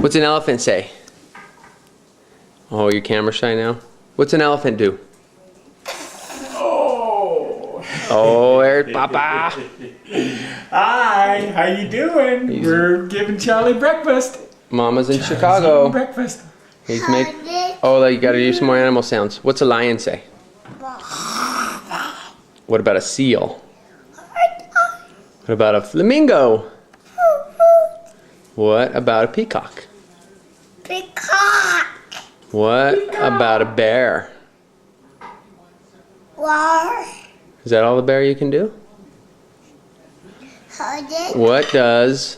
What's an elephant say? Oh, your camera shy now? What's an elephant do? Oh, there's Papa. Hi, how you doing? We're giving Charlie breakfast. Mama's in Chicago. Breakfast. He's make. Oh, you gotta do some more animal sounds. What's a lion say? What about a seal? What about a flamingo? What about a peacock? Peacock. What about a bear? War. Is that all the bear you can do? Hold it. What does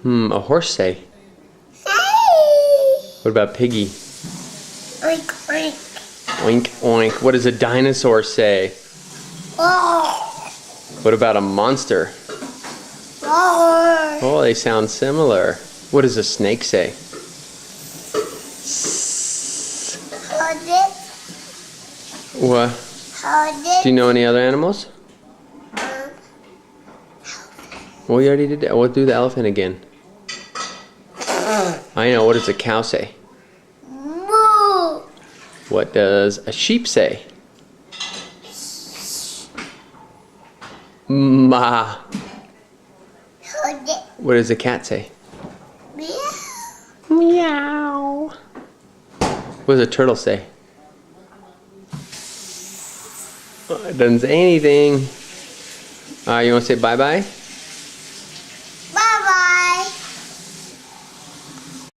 a horse say? Hey. What about piggy? Oink, oink. Oink oink. What does a dinosaur say? War. What about a monster? War. Oh, they sound similar. What does a snake say? Hold it. What? Hold it. Do you know any other animals? Well, you already did that. We'll do the elephant again. I know. What does a cow say? Moo. What does a sheep say? Ma. Hold it. What does a cat say? Meow. Meow. What does a turtle say? It doesn't say anything. You want to say bye-bye?